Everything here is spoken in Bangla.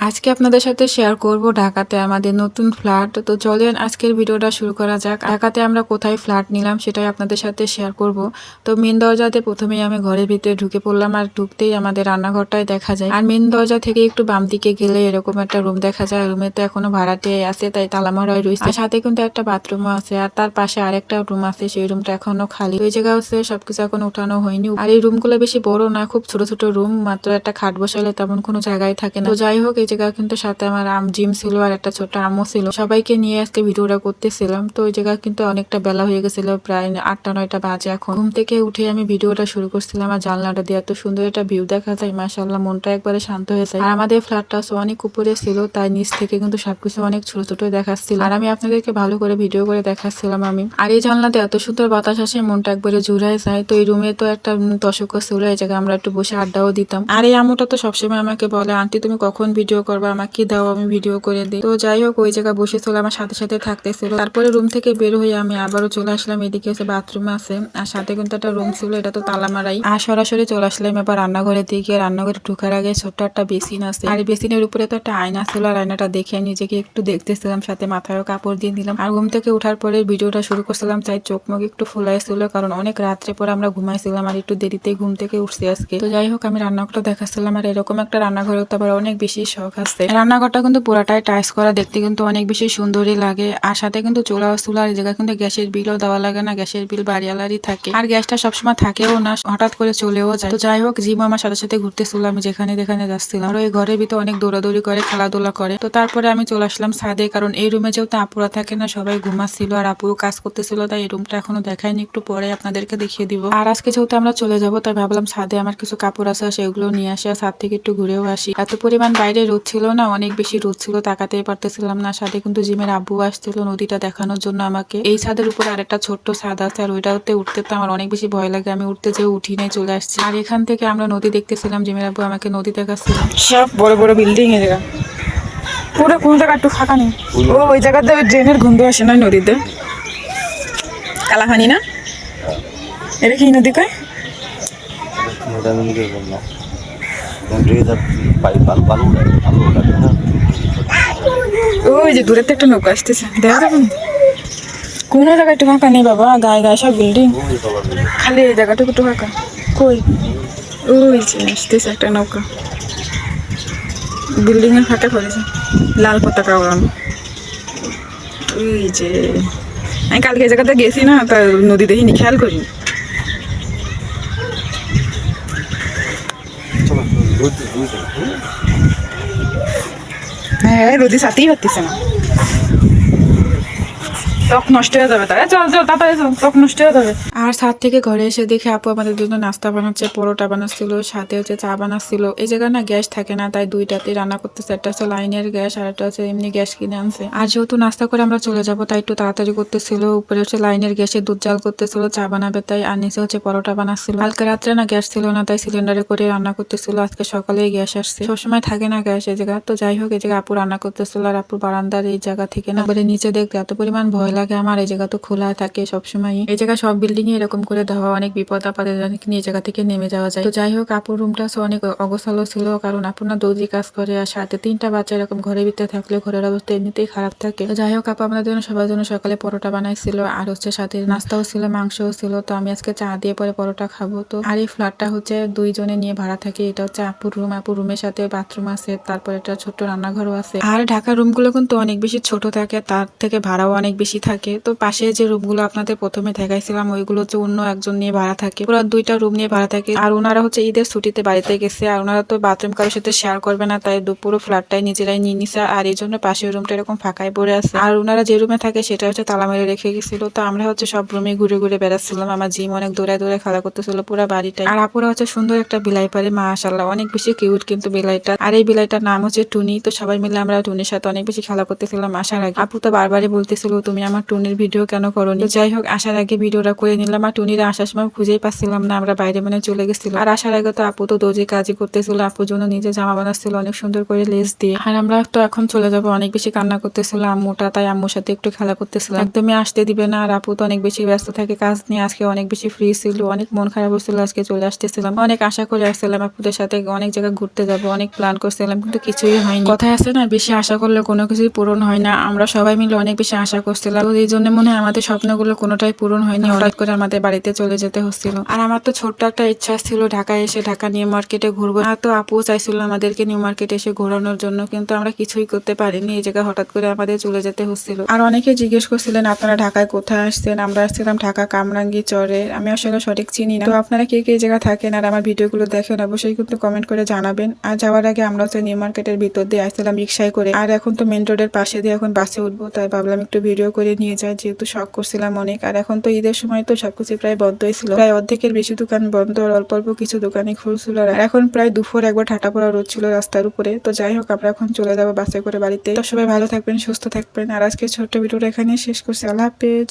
আজকে আপনাদের সাথে শেয়ার করব ঢাকাতে আমাদের নতুন ফ্ল্যাট। তো চলেন আজকের ভিডিওটা শুরু করা যাক। ঢাকাতে আমরা কোথায় ফ্ল্যাট নিলাম সেটাই আপনাদের সাথে শেয়ার করব। তো মেন দরজাতে প্রথমেই আমি ঘরের ভিতরে ঢুকে পড়লাম, আর ঢুকতেই আমাদের রান্নাঘরটাই দেখা যায়। আর মেন দরজা থেকে একটু বাম দিকে গেলে এরকম একটা রুম দেখা যায়। রুমে তো এখনো ভাড়াটে আছে, তাই তালা মারাই রয়েছে। আর সাথে কিন্তু একটা বাথরুমও আছে, আর তার পাশে আরেকটা রুম আছে, সেই রুমটা এখনো খালি। ওই জায়গা হচ্ছে সবকিছু এখন উঠানো হয়নি। আর এই রুমগুলো বেশি বড় না, খুব ছোট ছোট রুম, মাত্র একটা খাট বসালে তেমন কোনো জায়গায় থাকে না। তো যাই হোক, এই জায়গা কিন্তু সাথে আমার জিম ছিল আর একটা ছোট আম্মু ছিল, সবাইকে নিয়ে আজকে ভিডিওটা করতেছিলাম। তো ওই জায়গা কিন্তু অনেকটা বেলা হয়ে গেছিল, প্রায় 8টা 9টা বাজে। এখন ঘুম থেকে উঠে আমি ভিডিওটা শুরু করছিলাম, আর জানলাটা দিয়ে এত সুন্দর একটা ভিউ দেখা যায়, মাশাআল্লাহ, মনটা একবারে শান্ত হয়ে যায়। আর আমাদের ফ্ল্যাটটা অনেক উপরে ছিল, তাই নিচ থেকে কিন্তু সবকিছু অনেক ছোট ছোট দেখাচ্ছিল, আর আমি আপনাদেরকে ভালো করে ভিডিও করে দেখাচ্ছিলাম আমি। আর এই জানলাতে এত সুন্দর বাতাস আসে, মনটা একবারে জুড়ায় যায়। তো এই রুমে তো একটা দর্শক ছিল, এই জায়গায় আমরা একটু বসে আড্ডাও দিতাম। আর এই আম্মুটা তো সবসময় আমাকে বলে, আন্টি তুমি কখন ভিডিও করবা, আমাকে দাও, আমি ভিডিও করে দিই। তো যাই হোক, ওই জায়গায় বসেছিল, আমার সাথে সাথে থাকতেছিল। তারপরে রুম থেকে বের হয়ে আমি আবারও চলে আসলাম, এদিকে হচ্ছে বাথরুম আছে, আর সাথে কিন্তু একটা রুম ছিল, এটা তো তালা মারাই। আর সরাসরি চলে আসলাম এবার রান্নাঘরের দিকে। রান্নাঘরে ঢোকার আগে ছোট্ট একটা বেসিন আছে, আর বেসিনের উপরে তো একটা আয়না ছিল, আর আয়নাটা দেখে নিজেকে একটু দেখতেছিলাম, সাথে মাথায়ও কাপড় দিয়ে দিলাম। আর ঘুম থেকে ওঠার পরে ভিডিওটা শুরু করছিলাম, তাই চোখ মুখ একটু ফুলাইছিল, কারণ অনেক রাত্রে পরে আমরা ঘুমাইছিলাম, আর একটু দেরিতে ঘুম থেকে উঠছি আজকে। তো যাই হোক, আমি রান্নাঘরটা দেখাচ্ছিলাম, আর এরকম একটা রান্নাঘরে তো আবার অনেক বেশি শখ আছে। রান্নাঘরটা কিন্তু পুরাটাই টাইলস করা, দেখতে কিন্তু অনেক বেশি সুন্দরই লাগে। আর সাথে কিন্তু চুলার এই জায়গায় কিন্তু গ্যাসের বিলও দেওয়া লাগে না, গ্যাসের বিল বাড়িওয়ালারই থাকে, আর গ্যাসটা সবসময় থাকেও না, হঠাৎ করে চলেও যায়। তো যাই হোক, জিম আমার সাথে সাথে ঘুরতেছিল, আমি যেখানে যাচ্ছিলাম। আর ওই ঘরের ভিতরে অনেক দৌড়াদৌড়ি করে, খেলাধুলা করে। তো তারপরে আমি চলে আসলাম ছাদে, কারণ এই রুমে যেহেতু আপুরা থাকে না, সবাই ঘুমাচ্ছিল, আর আপুও কাজ করতেছিল, তাই এই রুমটা এখনো দেখায়নি, একটু পরে আপনাদেরকে দেখিয়ে দিব। আর আজকে যেহেতু আমরা চলে যাবো, তাই ভাবলাম ছাদে আমার কিছু কাপড় আছে, সেগুলো নিয়ে আসি, আর ছাদ থেকে একটু ঘুরেও আসি। এত পরিমাণ বাইরে রোদ ছিল না, অনেক বেশি রোদ ছিল, তাকাতেই পারতেছিলাম না। সাথে কিন্তু জিমের আব্বু আসছিল নদীটা দেখানোর জন্য আমাকে। এই ছাদের উপরে আরেকটা ছোট্ট ছাদ আছে, আর ওইটাতে উঠতে তো আমার অনেক বেশি ভয় লাগে, আমি উঠতে যেয়ে উঠি নাই, চলে আসছি। আর এখান থেকে আমরা নদী দেখতেছিলাম, জিমের আব্বু আমাকে নদী দেখাচ্ছিল। সব বড় বড় বিল্ডিং এর জায়গা, পুরো কোন জায়গা একটু ফাঁকা নেই। ও ওই জায়গাতে ওই ড্রেনের গন্ধ আসে না নদীতে, কালাহানি না, এটা কি নদী কয়? ওই যে দূরের একটা নৌকা আসতেছে, দেখা যাবে না? কোন জায়গায় একটু ফাঁকা নেই বাবা, গায়ে গায়ে সব বিল্ডিং, খালি এই জায়গাটুকু একটু ফাঁকা। কই? ওই যে আসতেছে একটা নৌকা, বিল্ডিং এর ফাঁকা করেছে, লাল পতাকা ওড়ানো। ওই যে আমি কালকে এই জায়গাতে গেছি না, তা নদী দেখিনি, খেয়াল করি। হ্যাঁ, রোদি সাথেই পারতেছে না, ত্বক নষ্ট হয়ে যাবে, তাই চল চল তাড়াতাড়ি চল, ত্বক নষ্ট হয়ে যাবে। আর ছাদ থেকে ঘরে এসে দেখে আপু আমাদের জন্য নাস্তা বানাচ্ছে, পরোটা বানাচ্ছিল, সাথে হচ্ছে চা বানাচ্ছিল। এই জায়গায় না গ্যাস থাকে না, তাই দুইটাতেই রান্না করতেছে, একটা হচ্ছে লাইনের গ্যাস, আর একটা হচ্ছে এমনি গ্যাস কিনে আনছে। আর যেহেতু নাস্তা করে আমরা চলে যাবো, তাই একটু তাড়াতাড়ি করতেছিল। উপরে হচ্ছে লাইনের গ্যাসে দুধ জাল করতেছিল, চা বানাবে তাই, আর নিচে হচ্ছে পরোটা বানাচ্ছিল। কালকে রাত্রে না গ্যাস ছিল না, তাই সিলিন্ডারে করে রান্না করতেছিল। আজকে সকালে গ্যাস আসছে, সবসময় থাকে না গ্যাস এই জায়গা। তো যাই হোক, এই জায়গায় আপু রান্না করতেছিল, আর আপুর বারান্দার এই জায়গা থেকে না একবারে নিচে দেখতে এত পরিমাণ ভয় লাগে আমার। এই জায়গা তো খোলা থাকে সবসময়, এই জায়গা সব বিল্ডিং এ এরকম করে দেওয়া, অনেক বিপদ আপদে এই জায়গা থেকে নেমে যাওয়া যায়। তো যাই হোক, আপুর রুমটা অনেক অগোছালো ছিল, কারণ আপু না দর্জি কাজ করে, আর সাথে 3টা বাচ্চা এরকম ঘরের ভিতরে থাকলে ঘরের অবস্থা এমনিতেই খারাপ থাকে। তো যাই হোক, আপু আমাদের জন্য সবার জন্য সকালে পরোটা বানাইছিল, আর হচ্ছে সাথে নাস্তাও ছিল, মাংসও ছিল। তো আমি আজকে চা দিয়ে পরে পরোটা খাবো। তো আর এই ফ্ল্যাটটা হচ্ছে 2 জনে নিয়ে ভাড়া থাকে, এটা হচ্ছে আপুর রুম, আপুর রুমের সাথে বাথরুম আছে, তারপর একটা ছোট্ট রান্নাঘরও আছে। আর ঢাকার রুমগুলো কিন্তু অনেক বেশি ছোট থাকে, তার থেকে ভাড়াও অনেক বেশি থাকে। তো পাশে যে রুমগুলো আপনাদের প্রথমে দেখাইছিলাম, ওইগুলো হচ্ছে অন্য একজন নিয়ে ভাড়া থাকে, পুরো 2টা রুম নিয়ে ভাড়া থাকে। আর ওনারা হচ্ছে ঈদের ছুটিতে বাড়িতে গেছে, আর ওনারা তো বাথরুম কারোর সাথে শেয়ার করবে না, তাই পুরো ফ্ল্যাটটাই নিজেরাই নিয়ে নিছে, আর এই জন্য পাশের রুমটা এরকম ফাঁকাই পড়ে আছে। আর ওনারা যে রুমে থাকে সেটা হচ্ছে তালা মেরে রেখে গেছিল। তো আমরা হচ্ছে সব রুমে ঘুরে ঘুরে বেড়াচ্ছিলাম, আমার জিম অনেক দৌড়ায় দৌড়ায় খেলা করতেছিল পুরো বাড়িটাই। আর আপুরা হচ্ছে সুন্দর একটা বিলাই পারে, মাশাআল্লাহ, অনেক বেশি কিউট কিন্তু বিলাইটা। আর এই বিলাইটার নাম হচ্ছে টুনি। তো সবাই মিলে আমরা টুনির সাথে অনেক বেশি খেলা করতেছিলাম আসার আগে। আপু তো বারবারই বলতেছিল, তুমি আমার আমার টুনির ভিডিও কেন করনি। যাই হোক, আসার আগে ভিডিওটা করে নিলাম। আর টুনিরা আসার সময় খুঁজেই পাচ্ছিলাম না, আমরা বাইরে মানে চলে গেছিল। আর আসার আগে তো আপু তো দর্জি কাজই করতেছিল, আপুর জন্য নিজে জামা বানাচ্ছিল অনেক সুন্দর করে লেস দিয়ে। আর আমরা তো এখন চলে যাবো, অনেক বেশি কান্না করতেছিল আম্মুটা, তাই আম্মুর সাথে একটু খেলা করতেছিলাম। একদমই আসতে দিবে না। আর আপু তো অনেক বেশি ব্যস্ত থাকে কাজ নিয়ে, আজকে অনেক বেশি ফ্রি ছিল, অনেক মন খারাপ হচ্ছিল, আজকে চলে আসতেছিলাম। অনেক আশা করে আসছিলাম আপুদের সাথে অনেক জায়গায় ঘুরতে যাবো, অনেক প্ল্যান করছিলাম, কিন্তু কিছুই হয়নি। কথায় আছে না, বেশি আশা করলে কোনো কিছুই পূরণ হয় না। আমরা সবাই মিলে অনেক বেশি আশা করছিলাম, তো এই জন্য মনে হয় আমাদের স্বপ্নগুলো কোনোটাই পূরণ হয়নি। হঠাৎ করে আমাদের বাড়িতে চলে যেতে হচ্ছিল। আর আমার তো ছোট্ট একটা ইচ্ছা ছিল ঢাকায় এসে ঢাকা নিউ মার্কেটে ঘুরবো। আর তো আপু চাইছিল আমাদেরকে নিউ মার্কেটে এসে ঘোরানোর জন্য, কিন্তু আমরা কিছুই করতে পারিনি। এই জায়গায় হঠাৎ করে আমাদের চলে যেতে হচ্ছিল। আর অনেকে জিজ্ঞেস করছিলেন আপনারা ঢাকায় কোথায় আসছেন। আমরা আসছিলাম ঢাকা কামরাঙ্গি চরে, আমি আসলে সঠিক চিনি না। তো আপনারা কে কে জায়গা থাকেন আর আমার ভিডিওগুলো দেখেন অবশ্যই কিন্তু কমেন্ট করে জানাবেন। আর যাওয়ার আগে আমরা হচ্ছে নিউ মার্কেটের ভিতর দিয়ে আসছিলাম রিক্সায় করে, আর এখন তো মেন রোডের পাশে দিয়ে এখন বাসে উঠবো, তাই ভাবলাম একটু ভিডিও করে নিয়ে যাই, যেহেতু শখ করছিলাম অনেক। আর এখন তো ঈদের সময় তো সবকিছু প্রায় বন্ধই ছিল, প্রায় অর্ধেকের বেশি দোকান বন্ধ, আর অল্প অল্প কিছু দোকানে খুলছিল। আর এখন প্রায় দুপুর একবার ঠাটা পড়া রোদ ছিল রাস্তার উপরে। তো যাই হোক, আমরা এখন চলে যাবো বাসে করে বাড়িতে। তো সবাই ভালো থাকবেন, সুস্থ থাকবেন। আর আজকে ছোট্ট ভিডিওটা এখানে শেষ করছি। আল্লাহ হাফেজ।